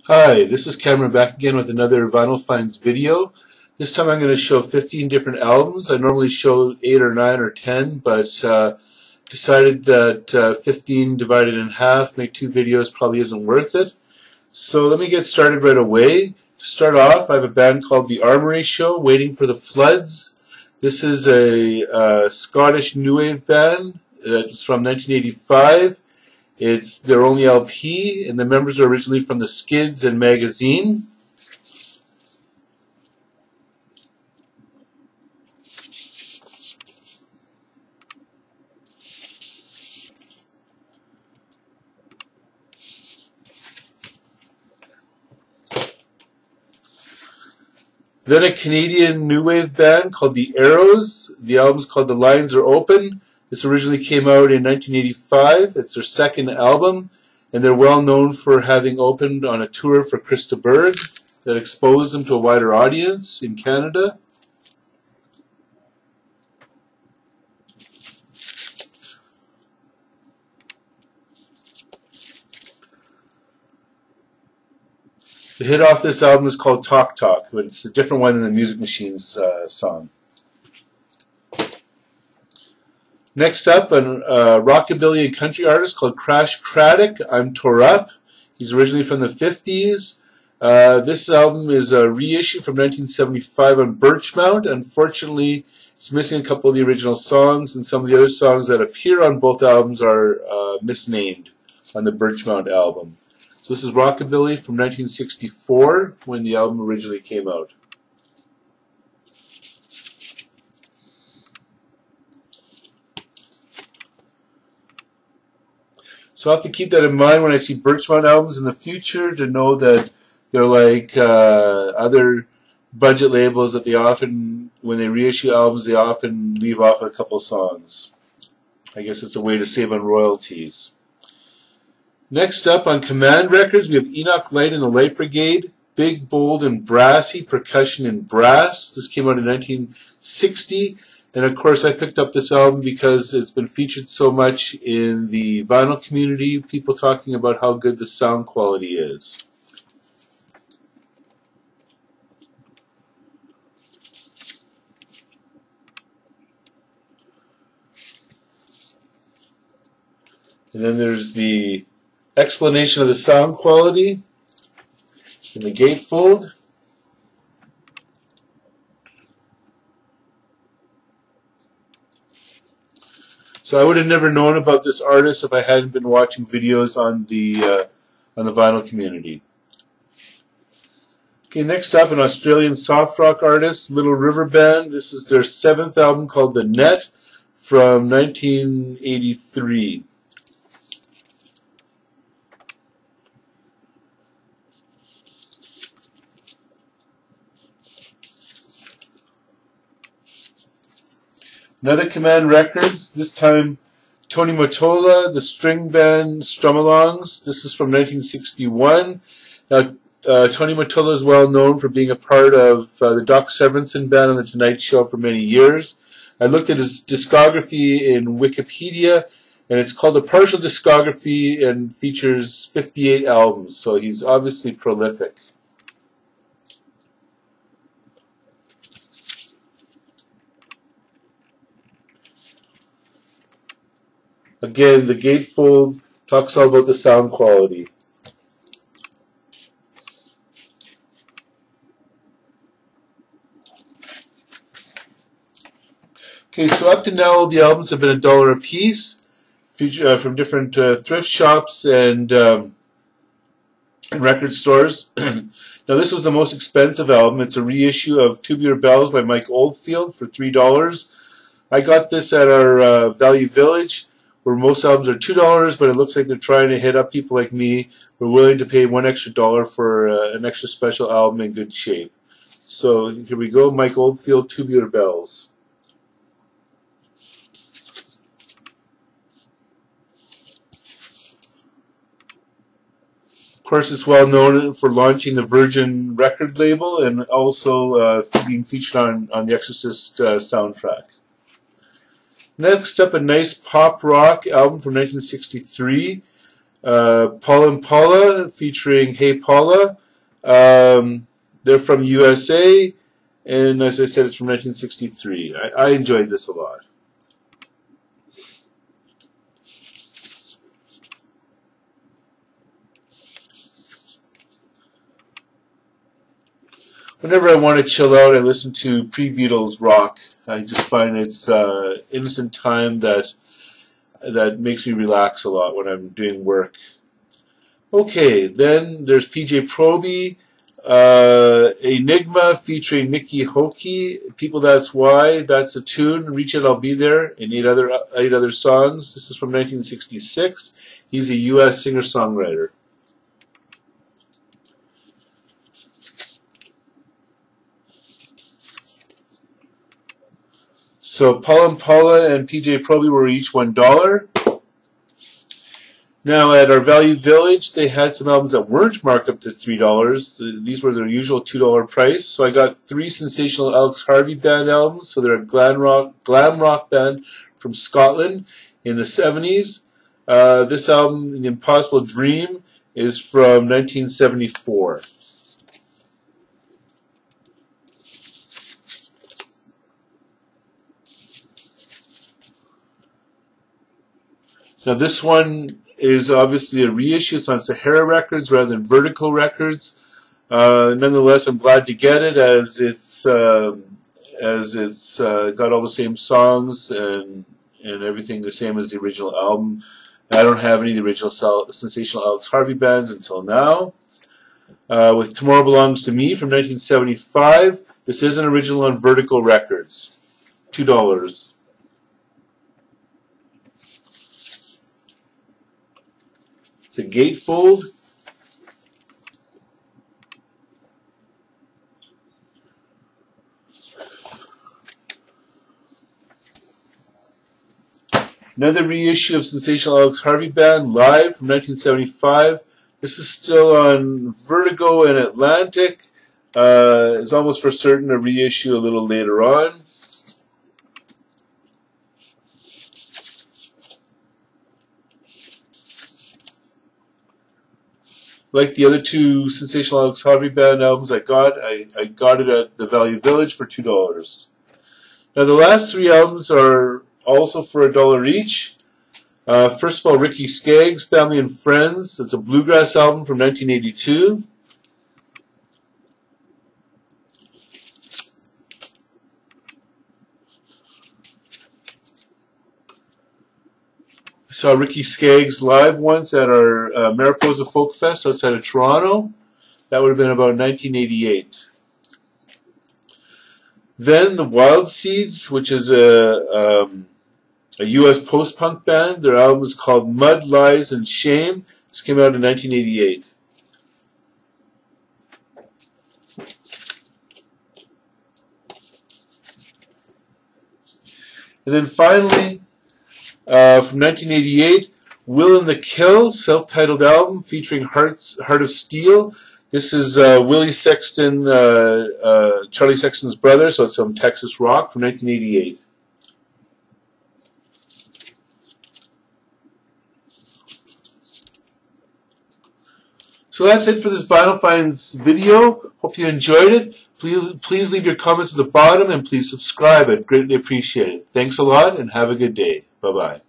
Hi, this is Cameron back again with another Vinyl Finds video. This time I'm going to show 15 different albums. I normally show 8 or 9 or 10, but decided that 15 divided in half, make 2 videos probably isn't worth it. So let me get started right away. To start off, I have a band called The Armory Show, Waiting for the Floods. This is a Scottish new wave band. It's from 1985. It's their only LP, and the members are originally from the Skids and Magazine. Then a Canadian new wave band called The Arrows. The album's called The Lines Are Open. This originally came out in 1985. It's their second album, and they're well known for having opened on a tour for Krista Berg that exposed them to a wider audience in Canada. The hit off this album is called Talk Talk, but it's a different one than the Music Machines song. Next up, a rockabilly and country artist called Crash Craddock. I'm Tore Up. He's originally from the 50s. This album is a reissue from 1975 on Birchmount. Unfortunately, it's missing a couple of the original songs, and some of the other songs that appear on both albums are misnamed on the Birchmount album. So this is Rockabilly from 1964, when the album originally came out. So I have to keep that in mind when I see Birchmount albums in the future, to know that they're like other budget labels that they often, when they reissue albums, they often leave off a couple songs. I guess it's a way to save on royalties. Next up on Command Records, we have Enoch Light and the Light Brigade, Big, Bold, and Brassy, percussion and brass. This came out in 1960. And of course, I picked up this album because it's been featured so much in the vinyl community, people talking about how good the sound quality is. And then there's the explanation of the sound quality in the gatefold. So I would have never known about this artist if I hadn't been watching videos on the vinyl community. Okay, next up, an Australian soft rock artist, Little River Band. This is their 7th album called The Net from 1983. Another Command Records, this time Tony Mottola, the string band Strumalongs. This is from 1961. Now, Tony Mottola is well known for being a part of the Doc Severinsen band on The Tonight Show for many years. I looked at his discography in Wikipedia, and it's called a partial discography and features 58 albums, so he's obviously prolific. Again, the gatefold talks all about the sound quality. Okay, so up to now, the albums have been $1 a piece, from different thrift shops and record stores. Now, this was the most expensive album. It's a reissue of Tubular Bells by Mike Oldfield for $3. I got this at our Value Village, where most albums are $2, but it looks like they're trying to hit up people like me who are willing to pay $1 extra for an extra special album in good shape. So here we go, Mike Oldfield, Tubular Bells. Of course, it's well known for launching the Virgin record label and also being featured on the Exorcist soundtrack. Next up, a nice pop rock album from 1963. Paul and Paula featuring Hey Paula. They're from USA, and as I said, it's from 1963. I enjoyed this a lot. Whenever I want to chill out, I listen to pre-Beatles rock. I just find it's innocent time that makes me relax a lot when I'm doing work. Okay, then there's PJ Proby, Enigma featuring Nikki Hockey, People That's Why, that's a tune, Reach It I'll Be There, and eight other songs. This is from 1966. He's a U.S. singer-songwriter. So Paul and Paula and PJ Proby were each $1. Now at our Value Village, they had some albums that weren't marked up to $3. These were their usual $2 price. So I got 3 Sensational Alex Harvey Band albums. So they're a glam rock band from Scotland in the 70s. This album, The Impossible Dream, is from 1974. Now this one is obviously a reissue. It's on Sahara Records rather than Vertigo Records. Nonetheless, I'm glad to get it as it's got all the same songs and everything the same as the original album. I don't have any of the original Sensational Alex Harvey bands until now. With Tomorrow Belongs to Me from 1975. This is an original on Vertigo Records. $2. It's a gatefold. Another reissue of Sensational Alex Harvey Band, live from 1975. This is still on Vertigo and Atlantic. It's almost for certain a reissue a little later on. Like the other 2 Sensational Alex Harvey Band albums I got it at the Value Village for $2. Now the last 3 albums are also for $1 each. First of all, Ricky Skaggs, Family and Friends. It's a bluegrass album from 1982. I saw Ricky Skaggs live once at our Mariposa Folk Fest outside of Toronto. That would have been about 1988. Then the Wild Seeds, which is a U.S. post-punk band. Their album is called Mud, Lies, and Shame. This came out in 1988. And then finally, from 1988, Will and the Kill, self-titled album featuring Heart of Steel. This is Willie Sexton, Charlie Sexton's brother, so it's some Texas rock from 1988. So that's it for this Vinyl Finds video. Hope you enjoyed it. Please leave your comments at the bottom and please subscribe. I'd greatly appreciate it. Thanks a lot and have a good day. Bye-bye.